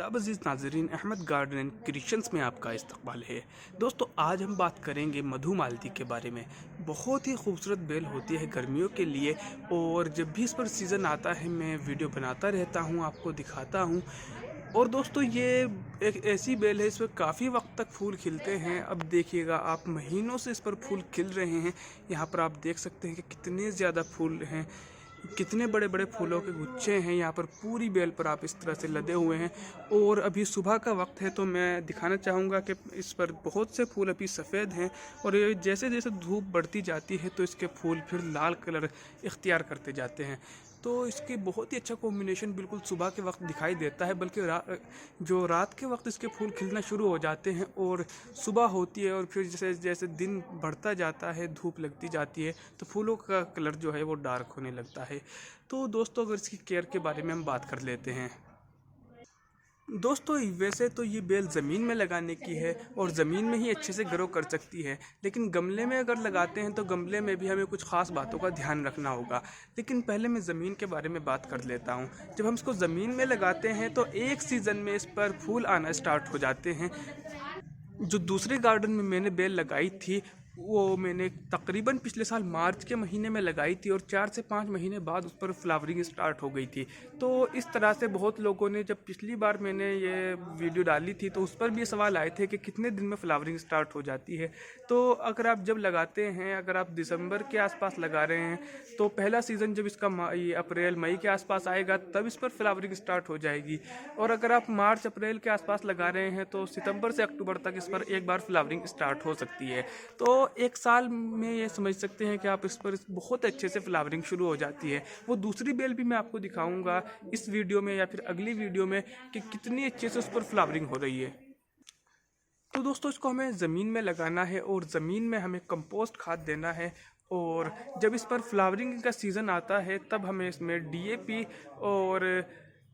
आदाब अज़ीज़ नाज़रीन, Ahmad garden and creations में आपका इस्तकबाल है। दोस्तों, आज हम बात करेंगे मधुमालती के बारे में। बहुत ही खूबसूरत बेल होती है गर्मियों के लिए, और जब भी इस पर सीज़न आता है मैं वीडियो बनाता रहता हूँ, आपको दिखाता हूँ। और दोस्तों, ये एक ऐसी बेल है, इस पर काफ़ी वक्त तक फूल खिलते हैं। अब देखिएगा, आप महीनों से इस पर फूल खिल रहे हैं। यहाँ पर आप देख सकते हैं कि कितने ज़्यादा फूल हैं, कितने बड़े बड़े फूलों के गुच्छे हैं यहाँ पर। पूरी बेल पर आप इस तरह से लदे हुए हैं। और अभी सुबह का वक्त है, तो मैं दिखाना चाहूँगा कि इस पर बहुत से फूल अभी सफ़ेद हैं, और ये जैसे जैसे धूप बढ़ती जाती है तो इसके फूल फिर लाल कलर इख्तियार करते जाते हैं। तो इसकी बहुत ही अच्छा कॉम्बिनेशन बिल्कुल सुबह के वक्त दिखाई देता है, बल्कि जो रात के वक्त इसके फूल खिलना शुरू हो जाते हैं और सुबह होती है, और फिर जैसे जैसे दिन बढ़ता जाता है, धूप लगती जाती है, तो फूलों का कलर जो है वो डार्क होने लगता है। तो दोस्तों, अगर इसकी केयर के बारे में हम बात कर लेते हैं। दोस्तों, वैसे तो ये बेल ज़मीन में लगाने की है और ज़मीन में ही अच्छे से ग्रो कर सकती है, लेकिन गमले में अगर लगाते हैं तो गमले में भी हमें कुछ ख़ास बातों का ध्यान रखना होगा। लेकिन पहले मैं ज़मीन के बारे में बात कर लेता हूँ। जब हम इसको ज़मीन में लगाते हैं तो एक सीज़न में इस पर फूल आना स्टार्ट हो जाते हैं। जो दूसरे गार्डन में मैंने बेल लगाई थी, वो मैंने तकरीबन पिछले साल मार्च के महीने में लगाई थी, और 4 से 5 महीने बाद उस पर फ्लावरिंग स्टार्ट हो गई थी। तो इस तरह से बहुत लोगों ने, जब पिछली बार मैंने ये वीडियो डाली थी तो उस पर भी सवाल आए थे कि कितने दिन में फ्लावरिंग स्टार्ट हो जाती है। तो अगर आप जब लगाते हैं, अगर आप दिसंबर के आसपास लगा रहे हैं, तो पहला सीज़न जब इसका ये अप्रैल मई के आसपास आएगा, तब इस पर फ्लावरिंग स्टार्ट हो जाएगी। और अगर आप मार्च अप्रैल के आसपास लगा रहे हैं तो सितंबर से अक्टूबर तक इस पर एक बार फ्लावरिंग स्टार्ट हो सकती है। तो एक साल में ये समझ सकते हैं कि आप इस पर बहुत अच्छे से फ्लावरिंग शुरू हो जाती है। वो दूसरी बेल भी मैं आपको दिखाऊंगा इस वीडियो में या फिर अगली वीडियो में कि कितनी अच्छे से उस पर फ्लावरिंग हो रही है। तो दोस्तों, इसको हमें ज़मीन में लगाना है और ज़मीन में हमें कंपोस्ट खाद देना है। और जब इस पर फ्लावरिंग का सीज़न आता है तब हमें इसमें डीएपी और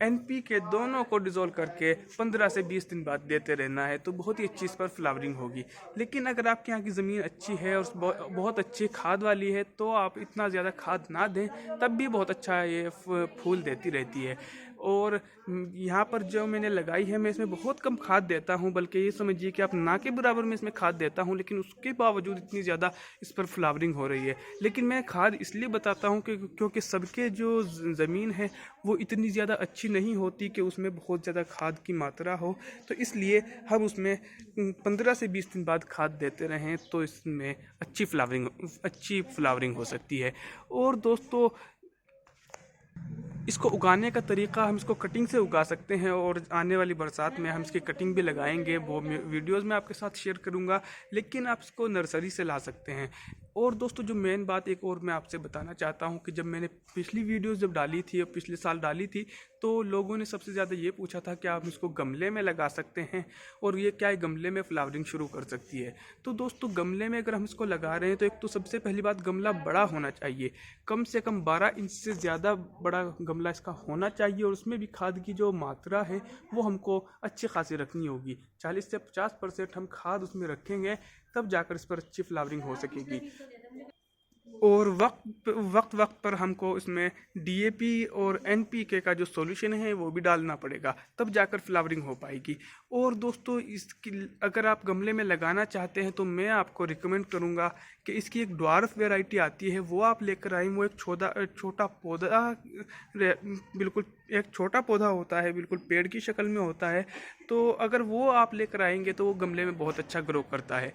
एनपीके दोनों को डिज़ोल्व करके 15 से 20 दिन बाद देते रहना है, तो बहुत ही अच्छी इस पर फ्लावरिंग होगी। लेकिन अगर आपके यहाँ की ज़मीन अच्छी है और बहुत अच्छी खाद वाली है, तो आप इतना ज़्यादा खाद ना दें, तब भी बहुत अच्छा ये फूल देती रहती है। और यहाँ पर जो मैंने लगाई है, मैं इसमें बहुत कम खाद देता हूँ, बल्कि ये समझिए कि आप ना के बराबर में इसमें खाद देता हूँ, लेकिन उसके बावजूद इतनी ज़्यादा इस पर फ्लावरिंग हो रही है। लेकिन मैं खाद इसलिए बताता हूँ कि क्योंकि सबके जो ज़मीन है वो इतनी ज़्यादा अच्छी नहीं होती कि उसमें बहुत ज़्यादा खाद की मात्रा हो, तो इसलिए हम उसमें 15 से 20 दिन बाद खाद देते रहें, तो इसमें अच्छी फ्लावरिंग हो सकती है। और दोस्तों, इसको उगाने का तरीका, हम इसको कटिंग से उगा सकते हैं, और आने वाली बरसात में हम इसकी कटिंग भी लगाएंगे, वो वीडियोस में आपके साथ शेयर करूंगा। लेकिन आप इसको नर्सरी से ला सकते हैं। और दोस्तों, जो मेन बात एक और मैं आपसे बताना चाहता हूं कि जब मैंने पिछली वीडियोस जब डाली थी और पिछले साल डाली थी, तो लोगों ने सबसे ज़्यादा ये पूछा था कि आप इसको गमले में लगा सकते हैं, और ये क्या है, गमले में फ्लावरिंग शुरू कर सकती है। तो दोस्तों, गमले में अगर हम इसको लगा रहे हैं तो एक तो सबसे पहली बात, गमला बड़ा होना चाहिए। कम से कम 12 इंच से ज़्यादा बड़ा गमला इसका होना चाहिए, और उसमें भी खाद की जो मात्रा है वो हमको अच्छी खासी रखनी होगी। 40 से 50% हम खाद उसमें रखेंगे, तब जाकर इस पर अच्छी फ्लावरिंग हो सकेगी। और वक्त पर हमको इसमें डीएपी और एनपीके का जो सॉल्यूशन है वो भी डालना पड़ेगा, तब जाकर फ्लावरिंग हो पाएगी। और दोस्तों, इसकी अगर आप गमले में लगाना चाहते हैं तो मैं आपको रिकमेंड करूंगा कि इसकी एक ड्वार्फ वैरायटी आती है, वो आप लेकर आएँ। वो एक छोटा पौधा, बिल्कुल एक छोटा पौधा होता है, बिल्कुल पेड़ की शक्ल में होता है। तो अगर वो आप लेकर आएंगे तो वो गमले में बहुत अच्छा ग्रो करता है।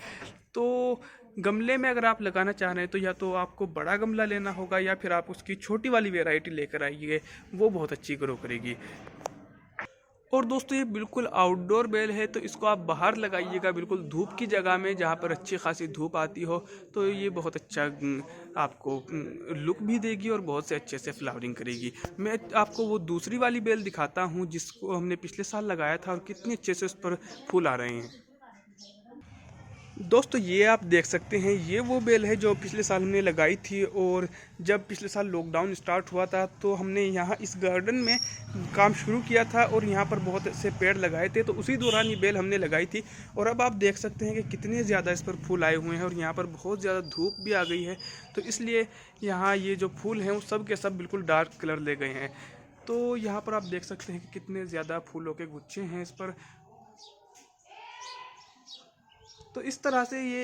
तो गमले में अगर आप लगाना चाह रहे हैं तो या तो आपको बड़ा गमला लेना होगा, या फिर आप उसकी छोटी वाली वैरायटी लेकर आइए, वो बहुत अच्छी ग्रो करेगी। और दोस्तों, ये बिल्कुल आउटडोर बेल है, तो इसको आप बाहर लगाइएगा, बिल्कुल धूप की जगह में, जहाँ पर अच्छी खासी धूप आती हो, तो ये बहुत अच्छा आपको लुक भी देगी और बहुत से अच्छे से फ्लावरिंग करेगी। मैं आपको वो दूसरी वाली बेल दिखाता हूँ जिसको हमने पिछले साल लगाया था, और कितनी अच्छे से उस पर फूल आ रहे हैं। दोस्तों, ये आप देख सकते हैं, ये वो बेल है जो पिछले साल हमने लगाई थी। और जब पिछले साल लॉकडाउन स्टार्ट हुआ था तो हमने यहाँ इस गार्डन में काम शुरू किया था, और यहाँ पर बहुत से पेड़ लगाए थे, तो उसी दौरान ये बेल हमने लगाई थी। और अब आप देख सकते हैं कि कितने ज़्यादा इस पर फूल आए हुए हैं, और यहाँ पर बहुत ज़्यादा धूप भी आ गई है, तो इसलिए यहाँ ये जो फूल हैं वो सब के सब बिल्कुल डार्क कलर ले गए हैं। तो यहाँ पर आप देख सकते हैं कि कितने ज़्यादा फूलों के गुच्छे हैं इस पर। तो इस तरह से ये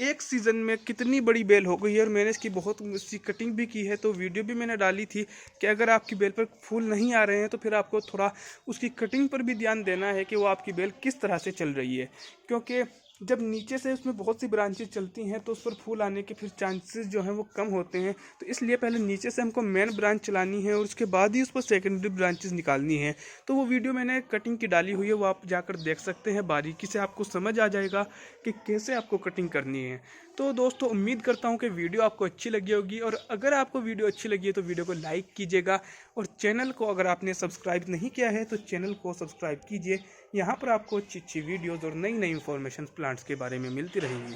एक सीज़न में कितनी बड़ी बेल हो गई है, और मैंने इसकी बहुत सी कटिंग भी की है। तो वीडियो भी मैंने डाली थी कि अगर आपकी बेल पर फूल नहीं आ रहे हैं तो फिर आपको थोड़ा उसकी कटिंग पर भी ध्यान देना है कि वो आपकी बेल किस तरह से चल रही है, क्योंकि जब नीचे से उसमें बहुत सी ब्रांचेस चलती हैं तो उस पर फूल आने के फिर चांसेस जो हैं वो कम होते हैं। तो इसलिए पहले नीचे से हमको मेन ब्रांच चलानी है और उसके बाद ही उस पर सेकेंडरी ब्रांचेस निकालनी है। तो वो वीडियो मैंने कटिंग की डाली हुई है, वो आप जाकर देख सकते हैं। बारीकी से आपको समझ आ जाएगा कि कैसे आपको कटिंग करनी है। तो दोस्तों उम्मीद करता हूँ कि वीडियो आपको अच्छी लगी होगी, और अगर आपको वीडियो अच्छी लगी है तो वीडियो को लाइक कीजिएगा, और चैनल को अगर आपने सब्सक्राइब नहीं किया है तो चैनल को सब्सक्राइब कीजिए। यहाँ पर आपको अच्छी अच्छी वीडियोज़ और नई नई इन्फॉर्मेशन प्लांट्स के बारे में मिलती रहेंगी।